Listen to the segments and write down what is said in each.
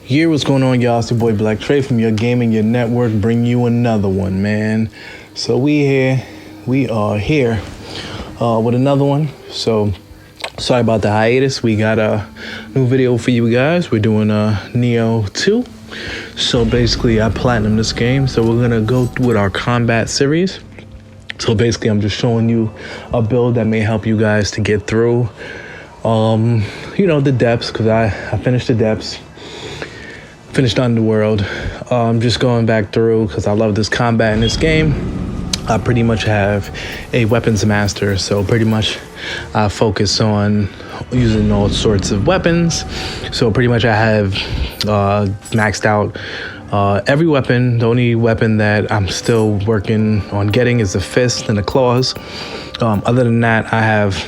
Yeah, what's going on, y'all? It's your boy Black Trey from Your Gaming, Your Network. Bring you another one, man. So we are here with another one. So sorry about the hiatus. We got a new video for you guys. We're doing Nioh 2. So basically, I platinumed this game. So we're gonna go with our combat series. So basically, I'm just showing you a build that may help you guys to get through, the depths, because I finished the depths. Finished underworld. I'm just going back through because I love this combat in this game. I pretty much have a weapons master, so pretty much I focus on using all sorts of weapons. So pretty much I have maxed out every weapon. The only weapon that I'm still working on getting is the fist and the claws. Other than that, I have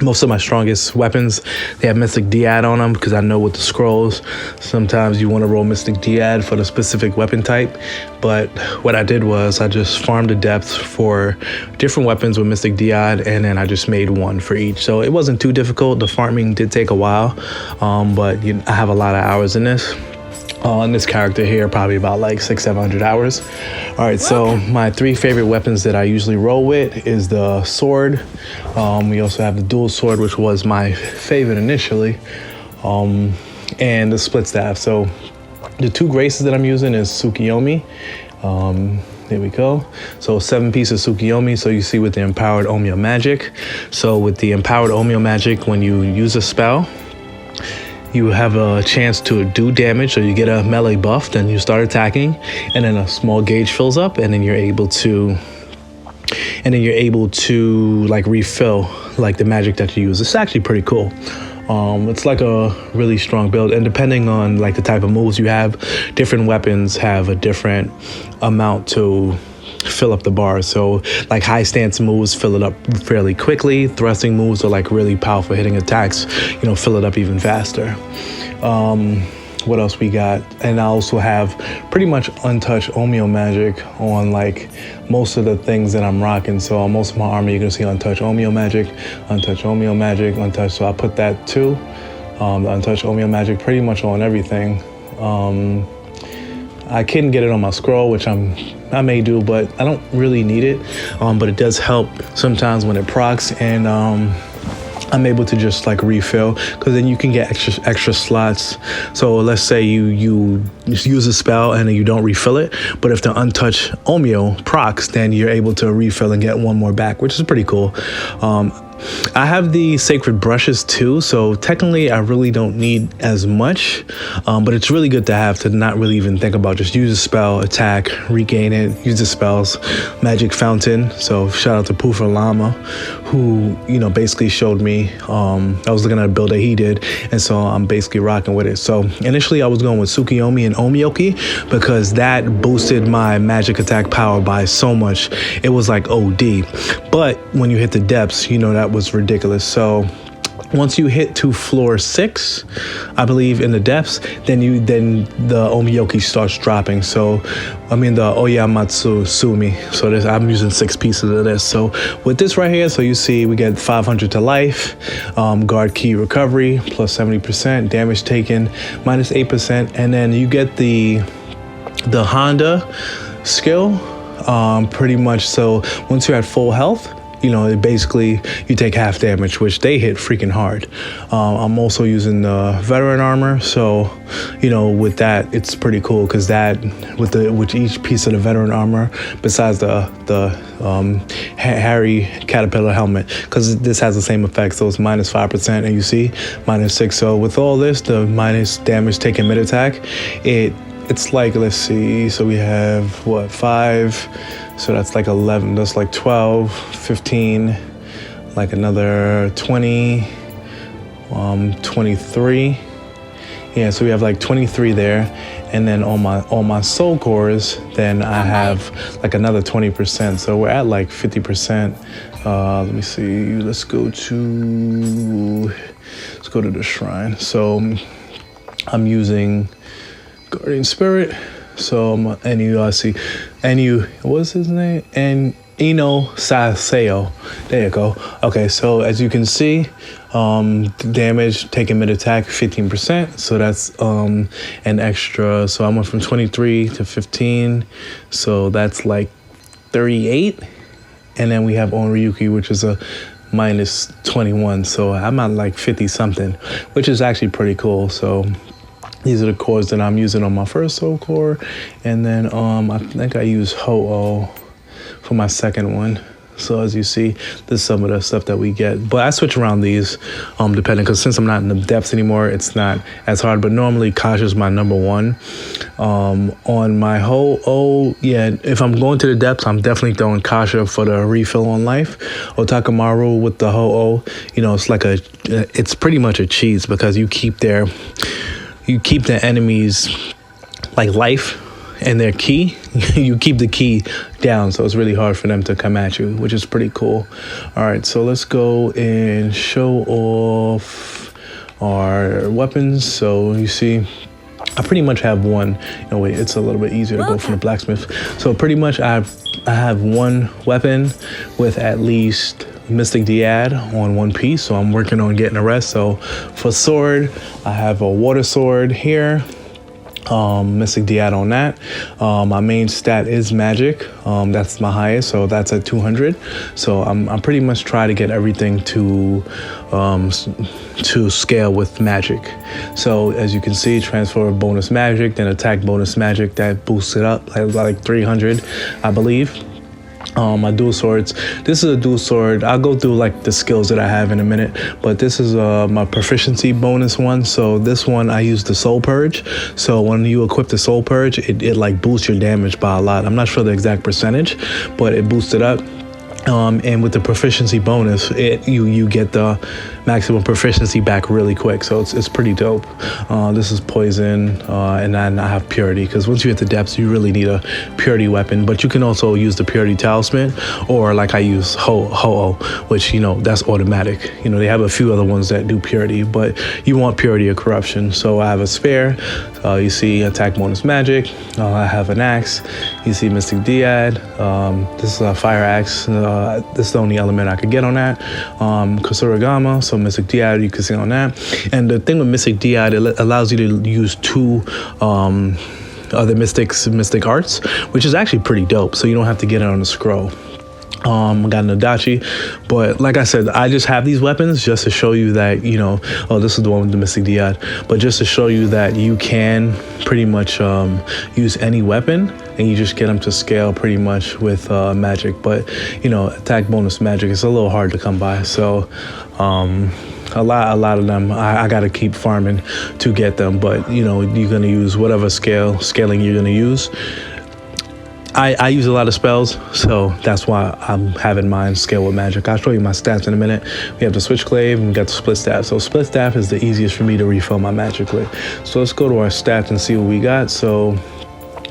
most of my strongest weapons. They have Mystic Diad on them because I know with the scrolls, sometimes you want to roll Mystic Diad for the specific weapon type. But what I did was I just farmed the depths for different weapons with Mystic Diad, and then I just made one for each. So it wasn't too difficult. The farming did take a while, but I have a lot of hours in this. On this character here, probably about like 600-700 hours. All right, so my three favorite weapons that I usually roll with is the sword. We also have the dual sword, which was my favorite initially, and the split staff. So the two graces that I'm using is Tsukiyomi. There we go. So 7 pieces of Tsukiyomi. So you see with the empowered Omeo magic. So with the empowered Omeo magic, when you use a spell, you have a chance to do damage, or you get a melee buff, then you start attacking, and then a small gauge fills up, and then you're able to like refill like the magic that you use. It's actually pretty cool. It's like a really strong build, and depending on like the type of moves you have, different weapons have a different amount to fill up the bar. So like high stance moves fill it up fairly quickly. Thrusting moves are like really powerful hitting attacks, fill it up even faster. What else we got? And I also have pretty much untouched Omeo magic on like most of the things that I'm rocking. So on most of my armor, you're gonna see untouched Omeo magic, untouched Omeo magic, untouched. So I put that too. The untouched Omeo magic pretty much on everything. I couldn't get it on my scroll, which I may do, but I don't really need it. But it does help sometimes when it procs, and I'm able to just like refill, because then you can get extra slots. So let's say you just use a spell and then you don't refill it, but if the untouched Omeo procs, then you're able to refill and get one more back, which is pretty cool. I have the sacred brushes too, so technically I really don't need as much, but it's really good to have, to not really even think about, just use a spell, attack, regain it, use the spells. Magic Fountain, so shout out to Poofer Llama, who basically showed me. I was looking at a build that he did, and so I'm basically rocking with it. So initially I was going with Tsukiyomi and Omioki because that boosted my magic attack power by so much. It was like OD, but when you hit the depths, that was ridiculous. So once you hit to floor 6, I believe, in the depths, then the Omioki starts dropping. So I mean the Oyamatsu Sumi. So I'm using 6 pieces of this. So with this right here, so you see we get 500 to life, guard key recovery plus 70%, damage taken minus 8%, and then you get the Honda skill pretty much. So once you're at full health, basically you take half damage, which they hit freaking hard. I'm also using the veteran armor, so with that it's pretty cool, because that with each piece of the veteran armor, besides the Harry Caterpillar helmet, because this has the same effect, so it's minus 5%, and you see minus 6. So with all this, the minus damage taken mid attack, it's like, let's see, so we have 5, so that's like 11, that's like 12, 15, like another 20, 23. Yeah, so we have like 23 there. And then on my soul cores, then I have like another 20%. So we're at like 50%. Let me see, let's go to the shrine. So I'm using Guardian Spirit. So and you see, what's his name? And Eno Saseo. There you go. Okay, so as you can see, damage taken mid attack 15%. So that's an extra. So I went from 23 to 15. So that's like 38. And then we have Onryuki, which is a minus 21. So I'm at like 50 something, which is actually pretty cool. So these are the cores that I'm using on my first soul core. And then I think I use Ho-Oh for my second one. So as you see, this is some of the stuff that we get. But I switch around these depending, because since I'm not in the depths anymore, it's not as hard. But normally Kasha is my number one. On my Ho-Oh, yeah, if I'm going to the depths, I'm definitely throwing Kasha for the refill on life. Otakamaru with the Ho-Oh, you know, it's pretty much a cheese, because you keep the enemies like life and their key. You keep the key down, so it's really hard for them to come at you, which is pretty cool. All right, so let's go and show off our weapons. So you see, I pretty much have one. No, wait, it's a little bit easier to go from the blacksmith. So pretty much I have one weapon with at least Mystic Diad on one piece, so I'm working on getting the rest. So for sword, I have a water sword here, Mystic Diad on that. My main stat is magic. That's my highest, so that's at 200. So I'm pretty much trying to get everything to scale with magic. So as you can see, transfer bonus magic, then attack bonus magic, that boosts it up like 300, I believe. My dual swords. This is a dual sword. I'll go through like the skills that I have in a minute, but this is my proficiency bonus one. So this one I use the soul purge. So when you equip the soul purge, it like boosts your damage by a lot. I'm not sure the exact percentage, but it boosts it up. And with the proficiency bonus, you get the maximum proficiency back really quick, so it's pretty dope. This is poison, and then I have purity, because once you hit the depths, you really need a purity weapon. But you can also use the purity talisman, or like I use Ho-Oh, which, you know, that's automatic. You know, they have a few other ones that do purity, but you want purity or corruption. So I have a spare. You see attack bonus magic. I have an axe. You see Mystic Diad. This is a fire axe. This is the only element I could get on that. Kusuragama, so Mystic Diad, you can see on that. And the thing with Mystic Diad, it allows you to use two other mystic arts, which is actually pretty dope. So you don't have to get it on the scroll. I got an Adachi, but like I said, I just have these weapons just to show you that, you know, oh, this is the one with the Mystic Diad, but just to show you that you can pretty much use any weapon, and you just get them to scale pretty much with magic. But, you know, attack bonus magic is a little hard to come by. So a lot of them I gotta keep farming to get them, but, you know, you're gonna use whatever scaling you're gonna use. I use a lot of spells, so that's why I'm having mine scale with magic. I'll show you my stats in a minute. We have the Switchglaive and we got the Split Staff. So Split Staff is the easiest for me to refill my magic with. So let's go to our stats and see what we got. So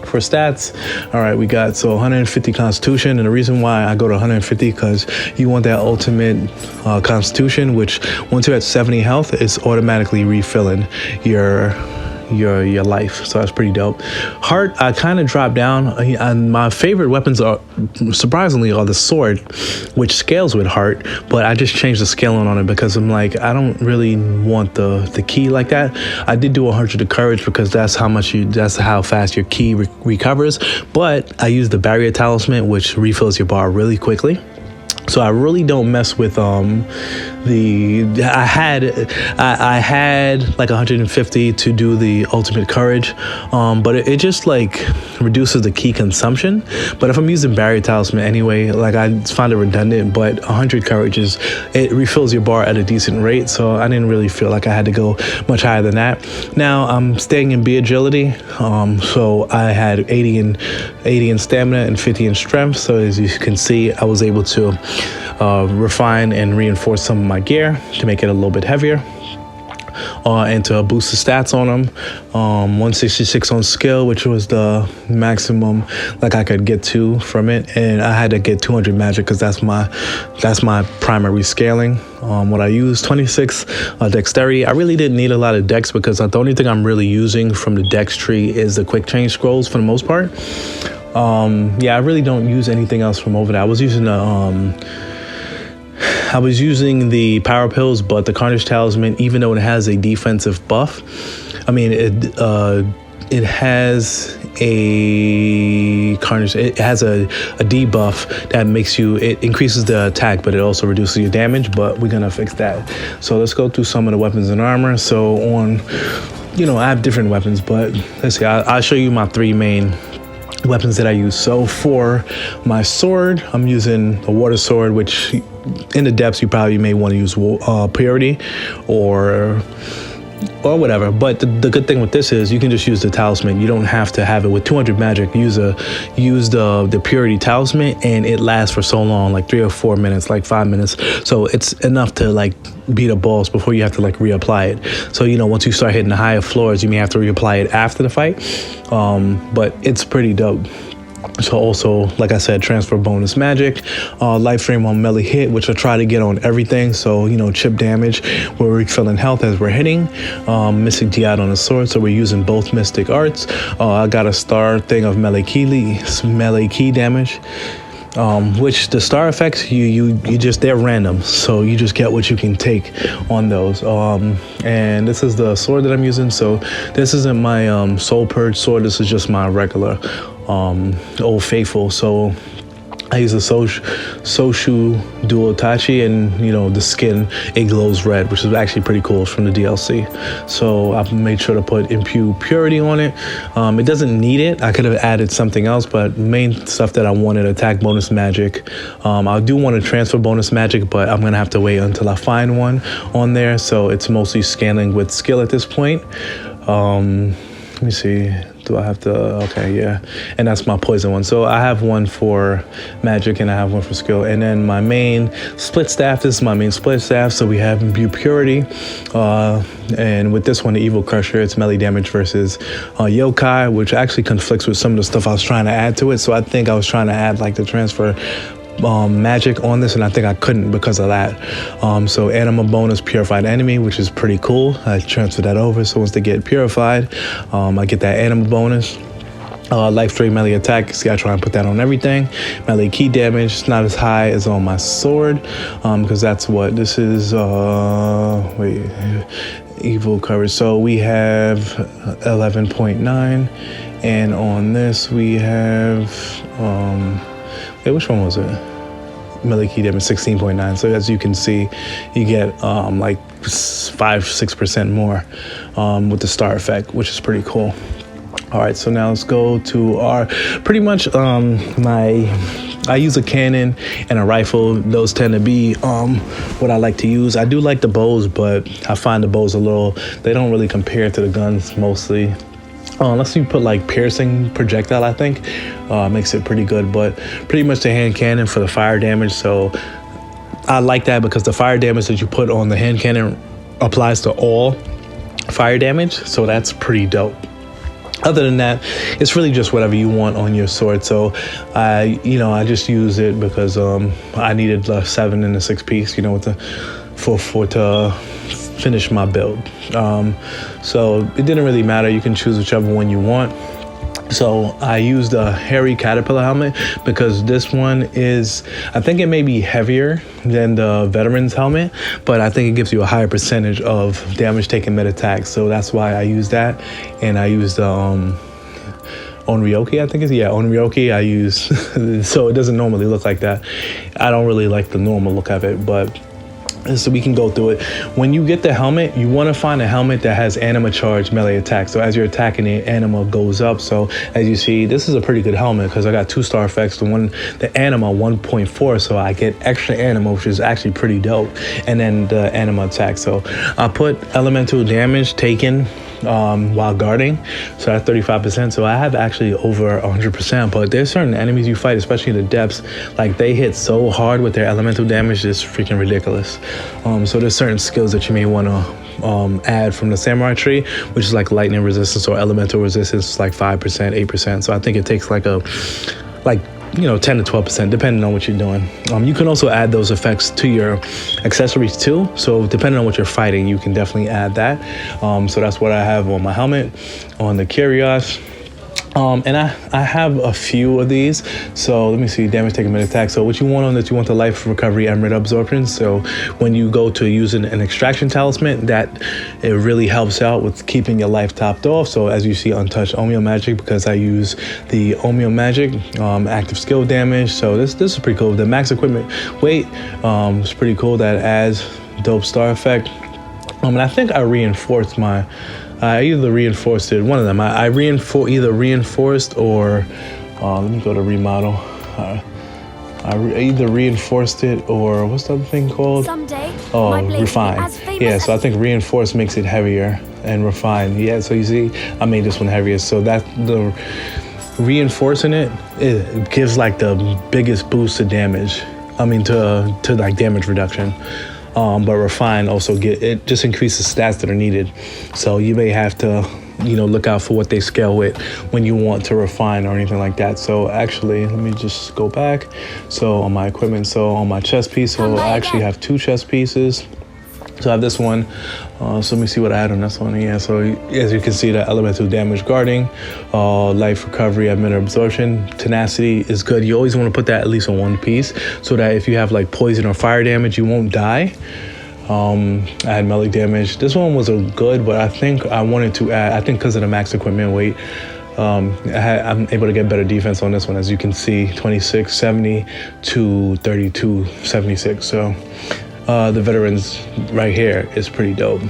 for stats, all right, we got 150 Constitution, and the reason why I go to 150 because you want that ultimate Constitution, which once you're at 70 health, it's automatically refilling your life. So that's pretty dope. Heart, I kind of dropped down, and my favorite weapons are surprisingly the sword, which scales with heart, but I just changed the scaling on it because I'm like, I don't really want the key like that. I did do 100 of courage because that's how fast your key recovers, but I use the barrier talisman, which refills your bar really quickly. So I really don't mess with I had like 150 to do the ultimate courage, but it just like reduces the key consumption. But if I'm using barrier talisman anyway, like I find it redundant, but 100 courage it refills your bar at a decent rate. So I didn't really feel like I had to go much higher than that. Now I'm staying in B agility. So I had 80 in stamina and 50 in strength. So as you can see, I was able to refine and reinforce some of my gear to make it a little bit heavier, and to boost the stats on them. 166 on skill, which was the maximum like I could get to from it, and I had to get 200 magic because that's my primary scaling. What I used 26 dexterity. I really didn't need a lot of dex because the only thing I'm really using from the dex tree is the quick change scrolls for the most part. Yeah, I really don't use anything else from over there. I was using the power pills, but the Carnage Talisman, even though it has a defensive buff, I mean it has a Carnage. It has a debuff that makes it increases the attack, but it also reduces your damage. But we're gonna fix that. So let's go through some of the weapons and armor. So I have different weapons, but let's see. I'll show you my 3 main weapons that I use. So for my sword, I'm using a water sword, which in the depths you probably may want to use purity or whatever. But the good thing with this is you can just use the talisman. You don't have to have it with 200 magic. Use the purity talisman, and it lasts for so long, like 3 or 4 minutes, like 5 minutes. So it's enough to like beat a boss before you have to like reapply it. So once you start hitting the higher floors, you may have to reapply it after the fight. But it's pretty dope. So also, like I said, transfer bonus magic, life frame on melee hit, which I try to get on everything. So, chip damage, we're refilling health as we're hitting. Mystic DI on the sword, so we're using both mystic arts. I got a star thing of melee key damage. Which the star effects they're random, so you just get what you can take on those. And this is the sword that I'm using. So this isn't my soul purge sword. This is just my regular Old Faithful. So I use the Soshu Dual Tachi, and the skin, it glows red, which is actually pretty cool. It's from the DLC. So I've made sure to put Impure Purity on it. It doesn't need it. I could have added something else, but main stuff that I wanted: attack bonus magic. I do want to transfer bonus magic, but I'm gonna have to wait until I find one on there. So it's mostly scaling with skill at this point. Let me see. Do I have to? Okay, yeah. And that's my poison one. So I have one for magic and I have one for skill. And then my main split staff, this is my main split staff. So we have Imbue Purity. And with this one, the Evil Crusher, it's melee damage versus Yokai, which actually conflicts with some of the stuff I was trying to add to it. So I think I was trying to add like the transfer magic on this, and I think I couldn't because of that. So anima bonus purified enemy, which is pretty cool. I transferred that over, so once they get purified, I get that anima bonus. Life 3 melee attack, see, I try and put that on everything. Melee key damage, it's not as high as on my sword, because that's what this is. Evil coverage. So we have 11.9, and on this we have which one was it? Melee key damage 16.9. So as you can see, you get like 5-6% more with the star effect, which is pretty cool. All right, so now let's go to our pretty much I use a cannon and a rifle. Those tend to be what I like to use. I do like the bows, but I find the bows they don't really compare to the guns mostly. Unless you put like piercing projectile, I think makes it pretty good. But pretty much the hand cannon for the fire damage. So I like that because the fire damage that you put on the hand cannon applies to all fire damage. So that's pretty dope. Other than that, it's really just whatever you want on your sword. So I just use it because I needed the 7 and the 6 piece, to finish my build. So it didn't really matter. You can choose whichever one you want. So I used a hairy caterpillar helmet because this one is, I think it may be heavier than the veteran's helmet, but I think it gives you a higher percentage of damage taken mid attack. So that's why I use that. And I used Onryoki, I think Onryoki I use. So it doesn't normally look like that. I don't really like the normal look of it, but so we can go through it. When you get the helmet, you want to find a helmet that has anima charge melee attack. So as you're attacking it, anima goes up. So as you see, this is a pretty good helmet because I got 2 star effects. The anima 1.4, so I get extra anima, which is actually pretty dope. And then the anima attack. So I put elemental damage taken while guarding, so that's 35%. So I have actually over 100%. But there's certain enemies you fight, especially in the depths, like they hit so hard with their elemental damage, it's freaking ridiculous. So there's certain skills that you may want to add from the samurai tree, which is like lightning resistance or elemental resistance, like 5%, 8%. So I think it takes like 10 to 12%, depending on what you're doing. You can also add those effects to your accessories too. So depending on what you're fighting, you can definitely add that. So that's what I have on my helmet. On the Kyrios, And I have a few of these. So let me see, damage taken mid attack. So what you want on this, you want the life recovery and red absorption. So when you go to using an extraction talisman, that it really helps out with keeping your life topped off. So as you see, untouched Omeo magic, because I use the Omeo magic, active skill damage. So this is pretty cool. The max equipment weight is pretty cool. That adds dope star effect. And I think I reinforced my. I either reinforced it, one of them. I either reinforced or, let me go to remodel. I either reinforced it or, what's the other thing called? Someday, refine. Yeah, so I think reinforced makes it heavier and refined. Yeah, so you see, I made this one heavier. So that the reinforcing it gives like the biggest boost to damage. I mean, to like damage reduction. But refine also it just increases stats that are needed. So you may have to, look out for what they scale with when you want to refine or anything like that. So actually, let me just go back. So on my equipment, so on my chest piece, so I actually have 2 chest pieces. So I have this one. So let me see what I had on this one. Yeah, so as you can see, the elemental damage guarding, life recovery, admin absorption, tenacity is good. You always want to put that at least on one piece so that if you have like poison or fire damage, you won't die. I had melee damage. This one was a good, but I think I wanted to add, I think because of the max equipment weight, I'm able to get better defense on this one. As you can see, 2670 to 3276. So the veterans right here is pretty dope.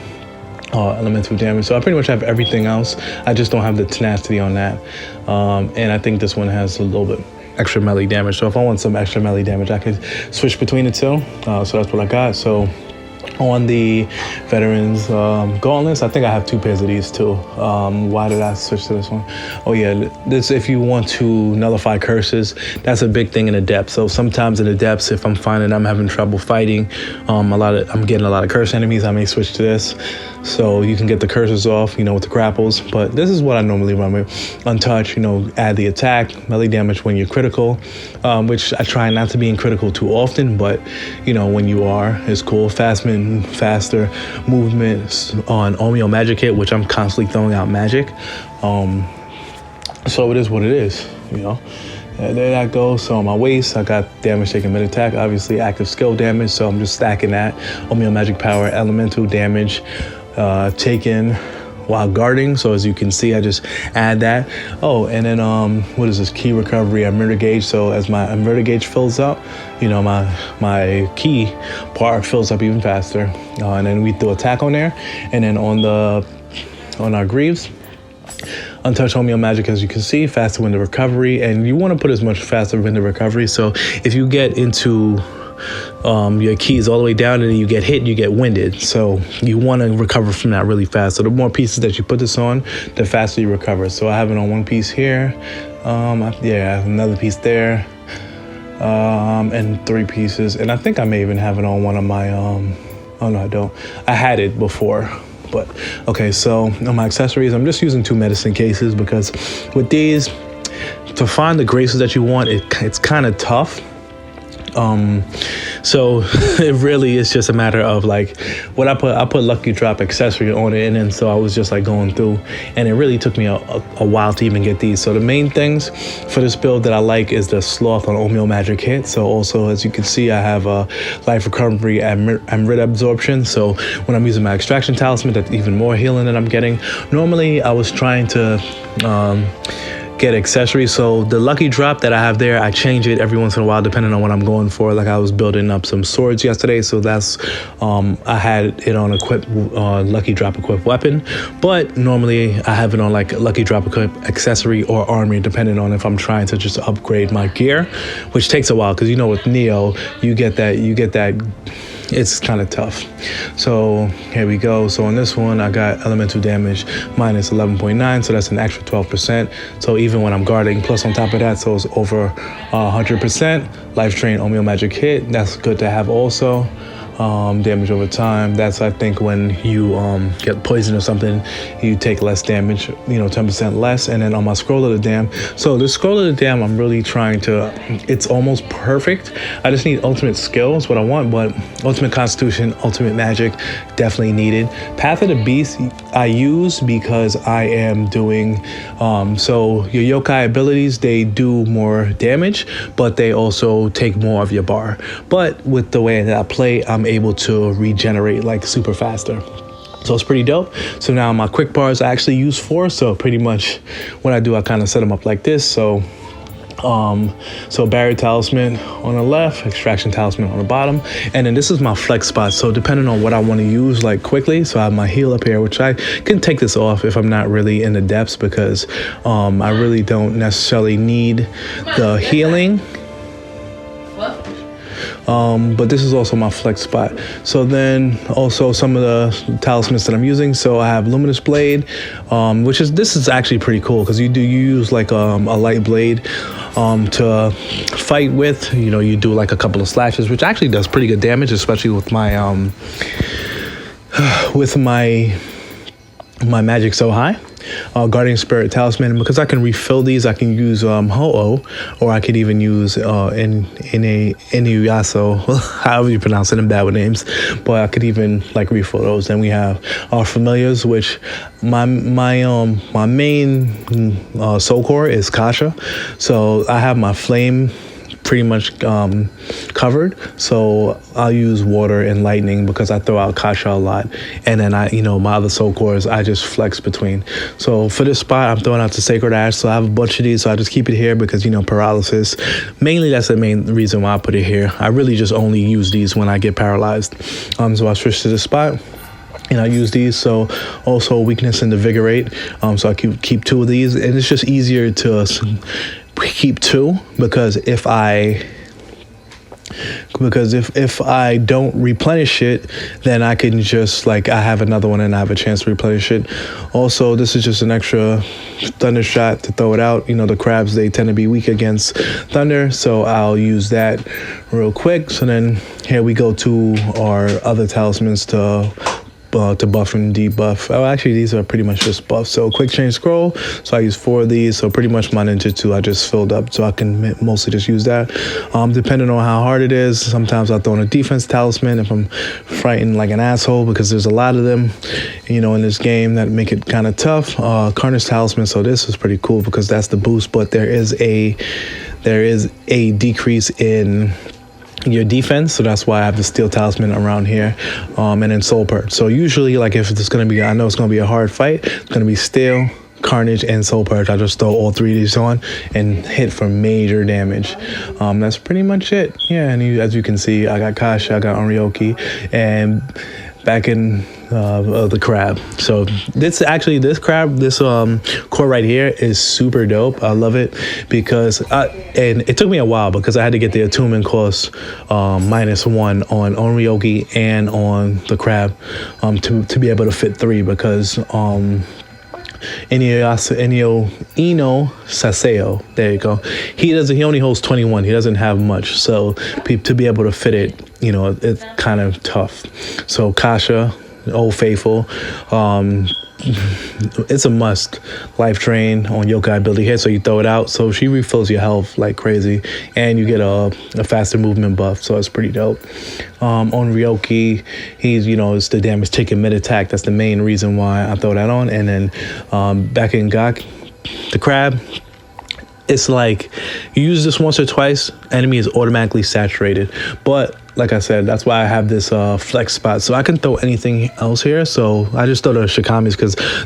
Elemental damage. So I pretty much have everything else. I just don't have the tenacity on that. And I think this one has a little bit extra melee damage. So if I want some extra melee damage, I could switch between the two. So that's what I got. So on the veterans gauntlets, I think I have 2 pairs of these too. Why did I switch to this one? Oh yeah, this, if you want to nullify curses, that's a big thing in the depths. So sometimes in the depths, if I'm finding I'm having trouble fighting, I'm getting a lot of curse enemies, I may switch to this. So you can get the curses off, with the grapples. But this is what I normally run with. Untouched, add the attack, melee damage when you're critical, which I try not to be in critical too often, but when you are, it's cool. Faster movements on Omeo magic hit, which I'm constantly throwing out magic. So it is what it is, And there that goes. So on my waist, I got damage taken mid attack, obviously active skill damage. So I'm just stacking that. Omeo magic power, elemental damage taken while guarding. So as you can see, I just add that. Oh, and then what is this? Key recovery, Emerita gauge. So as my Emerita gauge fills up, my key part fills up even faster. And then we do attack on there. And then on our greaves, untouched Omeo magic, as you can see, faster window recovery. And you want to put as much faster window recovery. So if you get into your keys all the way down and then you get hit, you get winded. So you want to recover from that really fast. So the more pieces that you put this on, the faster you recover. So I have it on one piece here. I have another piece there. And 3 pieces. And I think I may even have it on one of my, oh no, I don't. I had it before. But okay, so on my accessories, I'm just using 2 medicine cases because with these, to find the graces that you want, it's kind of tough. So it really is just a matter of like what I put lucky drop accessory on it, and then so I was just like going through, and it really took me a while to even get these. So the main things for this build that I like is the sloth on Omeo magic hit. So also, as you can see, I have a life recovery and red absorption. So when I'm using my extraction talisman, that's even more healing than I'm getting. Normally I was trying to get accessories. So the lucky drop that I have there, I change it every once in a while depending on what I'm going for. Like I was building up some swords yesterday, so that's I had it on equip lucky drop equip weapon, but normally I have it on like lucky drop equip accessory or armory, depending on if I'm trying to just upgrade my gear, which takes a while because with Nioh you get that it's kind of tough. So here we go. So on this one, I got elemental damage minus 11.9, so that's an extra 12%. So even when I'm guarding, plus on top of that, so it's over 100%. Life drain Omeo magic hit, that's good to have also. damage over time. That's, I think, when you get poisoned or something, you take less damage, 10% less. And then on my scroll of the dam, so the scroll of the dam, I'm really trying to, it's almost perfect. I just need ultimate skill is what I want, but ultimate constitution, ultimate magic, definitely needed. Path of the Beast I use because I am doing, so your yokai abilities, they do more damage, but they also take more of your bar. But with the way that I play, I'm able to regenerate like super faster. So it's pretty dope. So now my quick bars I actually use 4. So pretty much what I do, I kind of set them up like this. So barrier talisman on the left, extraction talisman on the bottom, and then this is my flex spot. So depending on what I want to use like quickly, so I have my heal up here, which I can take this off if I'm not really in the depths, because I really don't necessarily need the healing. But this is also my flex spot. So then also some of the talismans that I'm using. So I have Luminous Blade, this is actually pretty cool because you use like a light blade to fight with. You do like a couple of slashes, which actually does pretty good damage, especially with my my magic so high. Guardian Spirit Talisman, because I can refill these, I can use Ho-Oh, or I could even use Inuyasha, however you pronounce it. I'm bad with names, but I could even like refill those. Then we have our familiars, which my main soul core is Kasha, so I have my flame pretty much covered. So I'll use water and lightning because I throw out Kasha a lot, and then my other soul cores I just flex between. So for this spot, I'm throwing out the Sacred Ash. So I have a bunch of these, so I just keep it here because paralysis. Mainly that's the main reason why I put it here. I really just only use these when I get paralyzed. So I switch to this spot. And I use these, so also weakness and invigorate. So I keep 2 of these, and it's just easier to keep 2 because if I don't replenish it, then I can just I have another one and I have a chance to replenish it. Also, this is just an extra thunder shot to throw it out. The crabs, they tend to be weak against thunder, so I'll use that real quick. So then here we go to our other talismans to buff and debuff. Oh, actually, these are pretty much just buffs. So quick change scroll. So I use 4 of these. So pretty much my ninjutsu I just filled up, so I can mostly just use that. Depending on how hard it is, sometimes I'll throw in a defense talisman if I'm fighting like an asshole, because there's a lot of them, in this game that make it kind of tough. Carnage talisman. So this is pretty cool because that's the boost, but there is a decrease in your defense, so that's why I have the steel talisman around here, and then soul purge. So usually, if it's gonna be, I know it's gonna be a hard fight, it's gonna be steel, carnage, and soul purge. I just throw all 3 of these on and hit for major damage. That's pretty much it. Yeah, and as you can see, I got Kasha, I got Onryoki, and back in the crab. So this core right here is super dope. I love it because and it took me a while because I had to get the attunement cost -1 on Onryoki and on the crab to be able to fit 3, because Nioh Saseo, there you go. He only holds 21. He doesn't have much, so to be able to fit it, it's kind of tough. So Kasha, Old Faithful, it's a must. Life Drain on yokai ability here, so you throw it out, so she refills your health like crazy, and you get a faster movement buff, so it's pretty dope. On Ryoki, he's it's the damage taken mid attack. That's the main reason why I throw that on. And then back in Gak, the crab, it's like you use this once or twice, enemy is automatically saturated. But like I said, that's why I have this flex spot, so I can throw anything else here. So I just throw the Shikamis,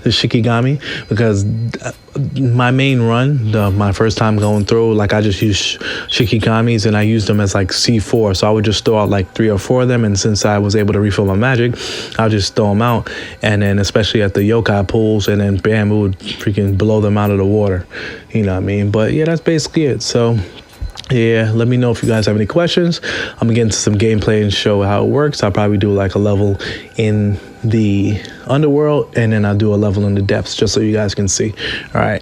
the Shikigami, because my main run, my first time going through, I just use Shikigamis, and I used them as C4. So I would just throw out 3 or 4 of them, and since I was able to refill my magic, I'll just throw them out. And then especially at the yokai pools, and then bam, it would freaking blow them out of the water. You know what I mean? But yeah, that's basically it. So yeah, let me know if you guys have any questions. I'm gonna get into some gameplay and show how it works. I'll probably do a level in the underworld, and then I'll do a level in the depths just so you guys can see. All right.